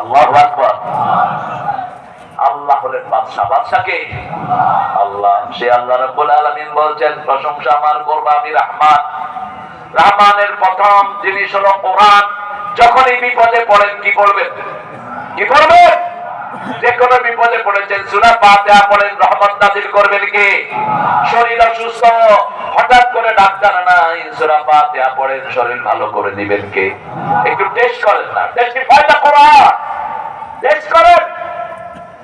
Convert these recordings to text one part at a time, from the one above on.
আল্লাহু আকবার। আল্লাহ হলেন বাদশা। বাদশাকে আল্লাহ। সে আল্লাহ রাব্বুল আলামিন বলছেন, প্রশংসা আমার করব আমি রহমান। রহমানের প্রথম জিনিস হলো কোরআন। যখনই বিপদে পড়েন কি পড়বেন? কি পড়বেন? যে কোনো বিপদে পড়েছেন সূরা ফাতিহা পড়েন, রহমত নাযিল করবেন কে? শরীর অসুস্থ, হঠাৎ করে ডাক্তার নাই, সূরা ফাতিহা পড়েন, শরীর ভালো করে দিবেন কে? একটু টেস্ট করেন না? টেস্টিফাইটা কোরআন টেস্ট করেন,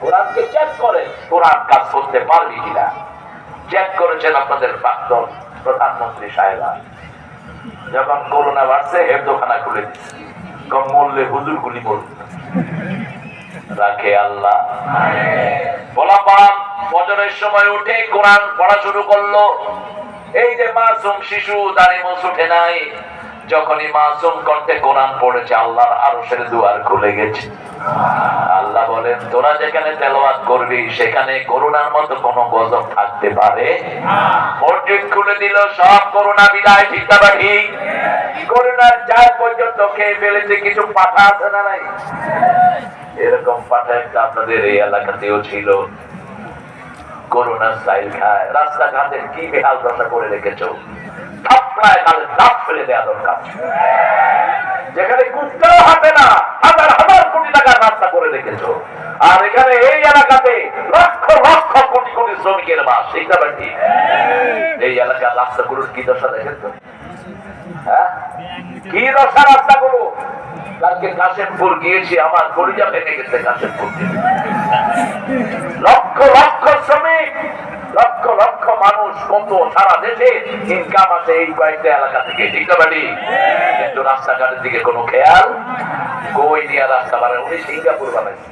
কোরআনকে চেক করেন, কোরআন কাজ করতে পারবে কিনা। চেক করেছেন আপনাদের প্রাক্তন প্রধানমন্ত্রী সাহেবা, যখন করোনা বাড়ছে হেফজখানা খুলে দিচ্ছে, কম মূল্যে হুজুর গুলি বলুন রাখে আল্লাহ। বলাপান ফজরের সময় উঠে কোরআন পড়া শুরু করলো। এই যে মাসুম শিশু দাড়ি মোছ উঠে নাই, যখনই মাসুম কণ্ঠে কোরআন পড়েছে আল্লাহর আরশের দুয়ার খুলে গেছে। আল্লাহ বলেন, তোরা যেখানে তেলাওয়াত করবি সেখানে করোনার মতো কোন গজব থাকতে পারে? মসজিদ খুলে দিল, সব করোনা বিদায়। ঠিক না ঠিক? করোনার চার পর্যন্ত খেয়ে ফেলেছে, কিছু পাঠা আছে না নাই? এরকম পাঠা একটা আপনাদের এই এলাকাতেও ছিল, করোনা স্টাইল খায়। রাস্তাঘাটের কি বেহাল দশা করে রেখেছো, থাপড়ায় গালে দাঁত ফেলে দেওয়া দরকার। যেখানে কুত্তাও হাঁটে না, হাজার হাজার কোটি টাকার রাস্তা করে রেখেছো। আর এখানে এই এলাকাতে লক্ষ লক্ষ কোটি কোটি শ্রমিকের বাস। ঠিক না ঠিক? এই এলাকার রাস্তাগুলোর কি দশা দেখেন তো? হ্যাঁ, কি দশা রাস্তাগুলো। কালকে কাশিমপুর গিয়েছি, আমার কলিজা ভেঙে গেছে। কাশিমপুর লক্ষ লক্ষ শ্রমিক, লক্ষ লক্ষ মানুষ, কত সারা দেশে ইনকাম আছে এই কয়েকটা এলাকা থেকে। ঠিক না বাড়ি? কিন্তু রাস্তাঘাটের দিকে কোনো খেয়াল কই নিয়ে রাস্তা বানায়। উনি সিঙ্গাপুর বানাইছে,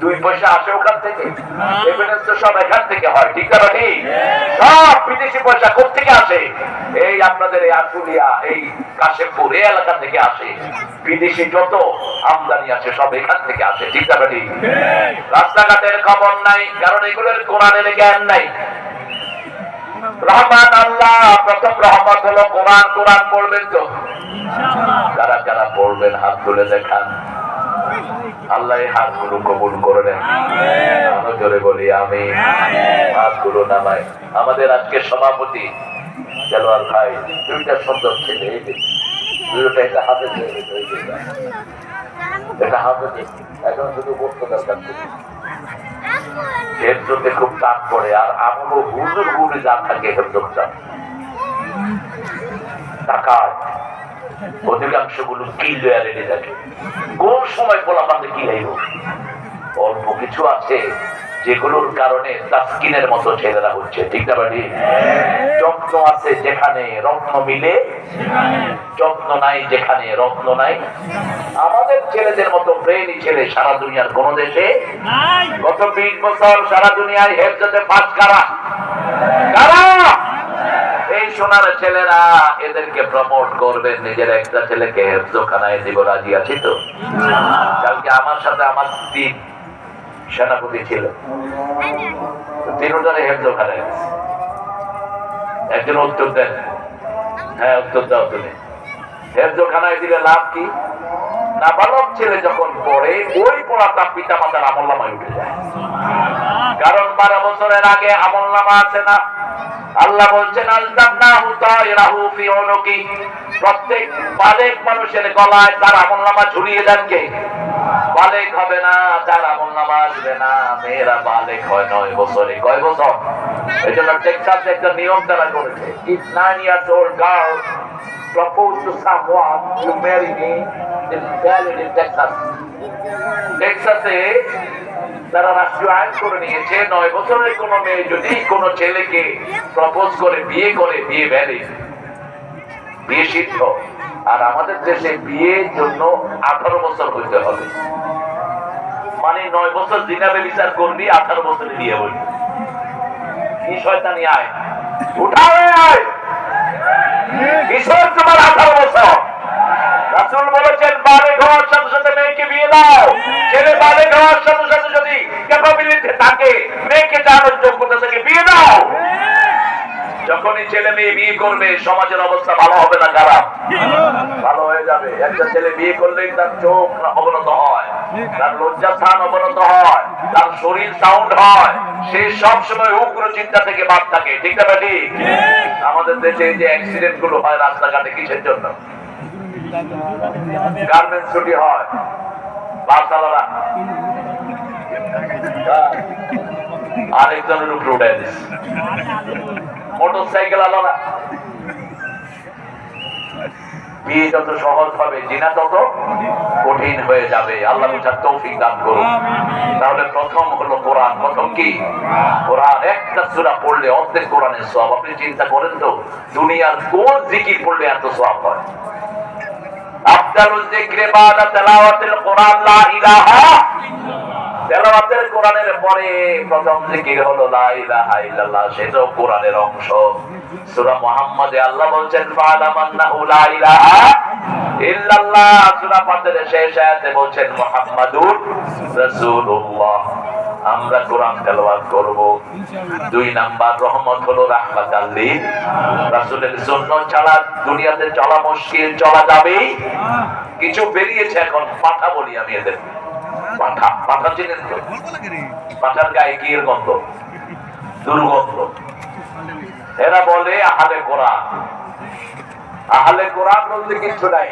দুই পয়সা আসে ওখান থেকে, এভিডেন্স তো সব এখান থেকে হয়। ঠিক না বাড়ি? সব বিদেশি পয়সা কোথেকে আসে? এই আপনাদের এই আশুলিয়া, এই কাশিমপুর এই এলাকা থেকে আসে। বিদেশি যত আমদানি আছে সব এখান থেকে আসে। ঠিক না বাড়ি? রাস্তাঘাটের খবর নাই, কারণ এগুলোর কোরআনের জ্ঞান নাই। রহমান আল্লাহ, প্রথম রহমত হলো কোরআন। কোরআন পড়বেন তো? কারা কারা পড়বেন হাত তুলে দেখান। আল্লাহ এই হাতগুলো কবুল করে নেন। আমরা জোরে বলি আমি। হাতগুলো নামায়। আমাদের আজকে সভাপতি দেলোয়ার ভাই, দুইটা সুন্দর ছেলে, এই যে দুইটা, একটা হাতে এটা হাতে এখন শুধু বসতে দরকার। হেফজতে খুব টান পড়ে, আর আমলো হুজুর গুলি যা থাকে হেফজত টাকায় অধিকাংশ গুলো কিলিয়ারে থাকে। কোন সময় বলা পাবে কি লাইব? অল্প কিছু আছে যেগুলোর কারণে তাসকিনের মতো ছেলেরা হচ্ছে। ঠিক না বাড়ি? যত্ন আছে যেখানে রত্ন মিলে, যত্ন নাই যেখানে রত্ন নাই। আমাদের ছেলেদের মতো ব্রেইনি ছেলে সারা দুনিয়ার কোন দেশে গত 20 বছর সারা দুনিয়ায় হেফজতে পাস কারা কারা? এই সোনার ছেলেরা। এদেরকে প্রমোট করবেন। নিজের একটা ছেলেকে হেফজখানায় দিব, রাজি আছি তো? কালকে আমার সাথে আমার 3 সেনাপতি ছিল, 3জনে হেফজখানায় গেছে। একজন উত্তর দেন, হ্যাঁ উত্তর দাও তুমি। হেফজখানায় দিলে লাভ কি? নাবালক ছেলে যখন পড়ে, ওই পড়াটা পিতা মাতার আমলনামায় উঠে যায়। কারণ 12 বছরের আগে আমলনামা আছে না? আল্লাহ বলছেন, আলজামনাহু তায়রাহু ফি উনুকি। প্রত্যেক বালেক মানুষের গলায় তার আমলনামা ঝুলিয়ে দেন কে? বালেক হবে না, তার আমলনামা আসবে না। মেয়েরা বালেক হয় 9 বছরে। কয় বছর? এজন্য টেক্সাসে একটা নিয়ম তারা করেছে, if 9 years old girl propose to someone to marry me, it's valid in Texas. টেক্সাসে তারা রাষ্ট্রীয় আইন করে নিয়েছে, 9 বছরের কোন মেয়ে যদি কোন ছেলেকে প্রপোজ করে, বিয়ে ভ্যালিড, বিয়ে সিদ্ধ। আর আমাদের দেশে বিয়ের জন্য 18 বছর হইতে হবে। মানে 9 বছর জিনাবে বিচার করবি, 18 বছরে বিয়ে হইল। কি শয়তানি আয়! উঠাবে আয়! কিশোর তোমার 18 বছর। রাসূল বলেছেন, বালেগ হওয়ার সাথে সাথে মেয়েকে বিয়ে দাও। ছেলে বালেগ হওয়ার সাথে সাথে যদি ক্যাপাবিলিটি থাকে, মেয়েকে জানার যোগ্যতা থেকে বিয়ে দাও। যখনই ছেলে মেয়ে বিয়ে করবে সমাজের অবস্থা ভালো হবে না খারাপ? ভালো হয়ে যাবে। একটা ছেলে বিয়ে করলেই তার চোখ অবনত হয়, তার লজ্জাস্থান অবনত হয়, তার শরীর সাউন্ড হয়, সে সব সময় উগ্র চিন্তা থেকে বাদ থাকে। ঠিক না বেটি? আমাদের দেশে যে অ্যাক্সিডেন্ট গুলো হয় রাস্তাঘাটে কিসের জন্য? গার্মেন্টস ছুটি হয়, বাস চালারা আরেকজনের উপরে উঠে দিচ্ছে, মোটর সাইকেল আলাদা। বিয়ে যত সহজ হবে জিনা তত কঠিন হয়ে যাবে। আল্লাহ বুঝার তৌফিক দান করুন। তাহলে প্রথম হলো কোরআন। প্রথম কি? কোরআন। একটা সূরা পড়লে অর্ধেক কোরআনের সওয়াব। আপনি চিন্তা করেন তো দুনিয়ার কোন জিকির পড়লে এত সওয়াব হয়? আফদালুল যিকরি বাদা তিলাওয়াতিল কোরআন লা ইলাহা। তেলাওয়াতের কোরআনের পরে প্রথম জিকির হলো লা ইলাহা ইল্লাল্লাহ, সেটাও কোরআনের অংশ। সূরা মুহাম্মাদে আল্লাহ বলছেন ফা'লাম আন্নাহু লা ইলাহা ইল্লাল্লাহ। সূরা ফাতিরের শেষ আয়াতে বলছেন মুহাম্মাদুর রাসূলুল্লাহ। আমরা কোরআন তেলাওয়াত করব। 2 নাম্বার রহমত হলো রাহমাতাল লিল। রাসূলের সুন্নাত ছাড়া দুনিয়াতে চলা মুশকিল, চলা যাবে। কিছু বেরিয়েছে এখন, পাঠা বলি আমি এদের। পাঠা, পাঠা চিনেন তো? পাঠার গায়ে কি এর গন্ধ? দুর্গন্ধ। এরা বলে আহলে কোরআন। আহলে কোরআন বলতে কিছু নাই।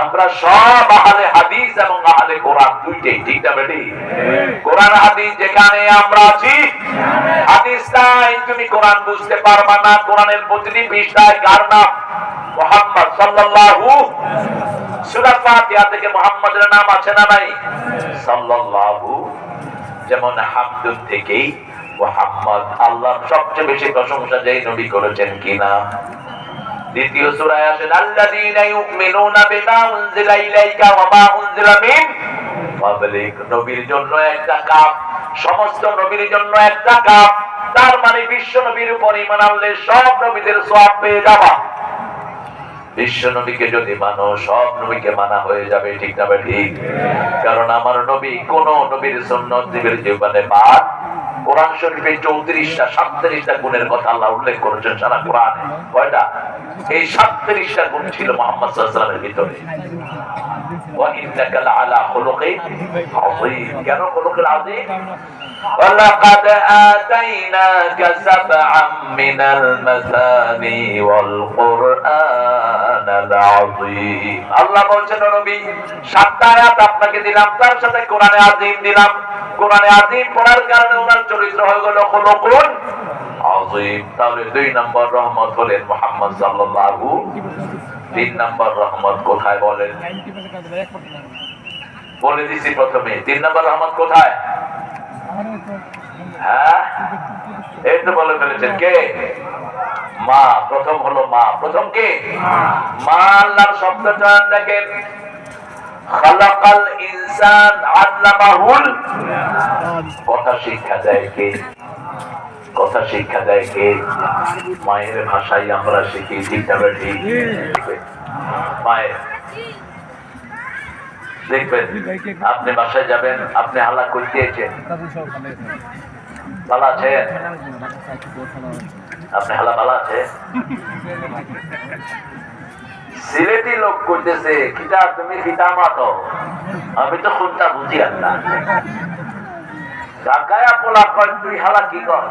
আমরা সব আহলে হাদিস এবং আহলে কোরআন দুইটাই। ঠিক না বেটি? কোরআন হাদিস যেখানে আমরা আছি, হাদিস নাই তুমি কোরআন বুঝতে পারবা না। কোরআনের প্রতিটি পৃষ্ঠায় কার নাম? মুহাম্মদ সাল্লাল্লাহু। সূরা ফাতিহা থেকে মুহাম্মাদের নাম আছে না নাই? সাল্লাল্লাহু। যেমন হামদুন থেকেই মুহাম্মদ। আল্লাহর সবচেয়ে বেশি প্রশংসা যেই নবী করেছেন কিনা? দ্বিতীয় সূরায় আসেন আল্লাযীনা ইউমিনুনা বিমা উনজিলা ইলাইকা ওয়া মা উনজিলা মিন ক্বাবলিক। নবীর জন্য একটা কাপ, সমস্ত নবীর জন্য একটা কাপ। তার মানে বিশ্ব নবীর উপর ঈমান আনলে সব নবীদের সওয়াব পেয়ে যাবা। বিশ্ব নবীকে যদি মানো সব নবীকে মানা হয়ে যাবে। ঠিক না ঠিক? কারণ আমার নবী কোন নবীর সুন্নাত জীবের জীবনে বাদ। কোরআন শরীফে 34টা 37টা গুণের কথা আল্লাহ উল্লেখ করেছেন সারা কোরআনে। কয়টা? এই 37টা গুণ ছিল মুহাম্মদ সাল্লাল্লাহু আলাইহি ওয়াসাল্লামের ভিতরে। ওয়া ইন্নাকা লাআলা খুলুকিন আযীম। কেন খুলুকিন আযীম? ওয়ালাকাদ আতাইনাকা সাবআম মিনাল মাসানি ওয়াল কুরআনাল আযীম। আল্লাহ বলেন নবী 7টা আয়াত আপনাকে দিলাম, তার সাথে কোরআনে আযীম দিলাম। কোরআনে আযীম পড়ার কারণে ওনার চরিত্র হয়ে গেল খুলুকুন আযীম। তাহলে 2 নম্বর রহমত হলেন মুহাম্মদ সাল্লাল্লাহু। 3 নম্বর রহমত কোথায় বলেন? বলে দিছি প্রথমে। 3 নম্বর রহমত কোথায়? হ্যাঁ, এই তো বলে ফেলেছেন। কে? মা। প্রথম হলো মা। প্রথম কে? মা। আল্লাহর শব্দটা দেখেন, খালাকাল ইনসান আল্লামাহুল। কথা শিক্ষা দেয় কে? কথা শিক্ষা দেয় কে? মায়ের ভাষায় আমরা শিখি। ঠিক না ঠিক? মায়ের দেখবেন আপনি বাসায় যাবেন, আপনি হালা করতেছেন, ভালো আছেন? আপনি হালা ভালো আছে? সিলেটি লোক করতেছে কিতা তুমি কিতা মাতো, আমি তো কোনটা বুঝি না। ঢাকায় পোলা কয় তুই হালা কি কর?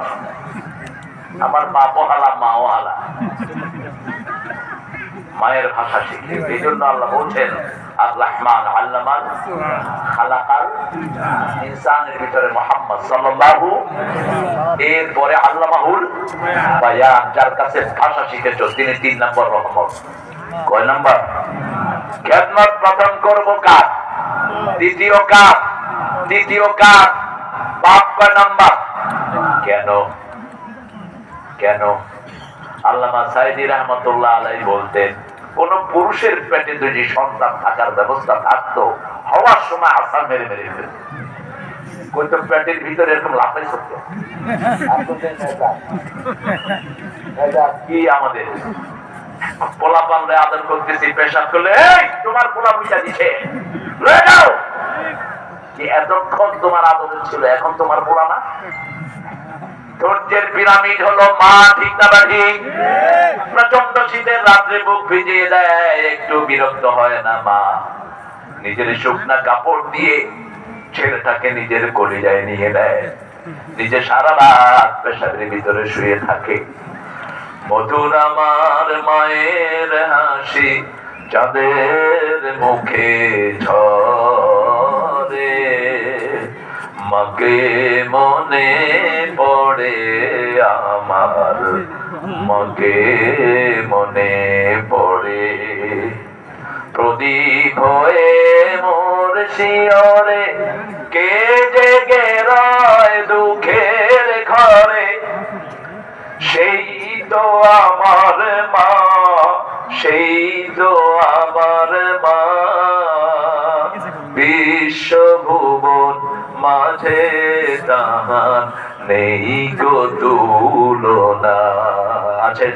আমার বাপও হালা মাও হালা। মায়ের ভাষা শিখে। এই জন্য আল্লাহ বলছেন আর রহমান আল্লামান খালাকাল ইনসানের ভিতরে মুহাম্মদ সাল্লাল্লাহু। এরপরে আল্লামাহুল বায়ান, যার কাছে ভাষা শিখেছো তিনি 3 নম্বর রহমত। কয় নম্বর? খেদমত প্রথম করবো কার? দ্বিতীয় কার? তৃতীয় কার? বাপ কয় নাম্বার? কেন? কেন? আল্লামা সাইদি রহমতুল্লাহ আলাইহি বলতেন কোন পুরুষের পেটে যদি সন্তান থাকার ব্যবস্থা থাকতো হওয়ার সময় আসান মেরে মেরে ফেলত। কইতো পেটের ভিতরে এরকম লাফাই সত্য কি আমাদের পোলা পানলে আদর করতেছি, পেশাব করলে এই তোমার পোলা বুঝা দিছে লয়ে যাও। কি এতক্ষণ তোমার আদর ছিল, এখন তোমার পোলা না? ধৈর্যের পিরামিড হলো মা, ঠিক না ঠিক? প্রচন্ড শীতের রাত্রে বুক ভিজিয়ে দেয়, একটু বিরক্ত হয় না মা? নিজের শুকনা কাপড় দিয়ে ছেলেটাকে নিজের কলিজায় নিয়ে দেয়, নিজে সারা রাত পেশাবের ভিতরে শুয়ে থাকে। মধুর আমার মায়ের হাসি চাঁদের মুখে ঝরে, মাকে মনে পড়ে আমার, মাকে মনে পড়ে। প্রদীপ হয়ে মোর শিয়রে কে জেগে রয় দুঃখের ঘরে, সেই তো আমার মা, সেই তো আমার মা। বিশ্বভুবন মাঝে তাহার নেই গো তুলনা। আছে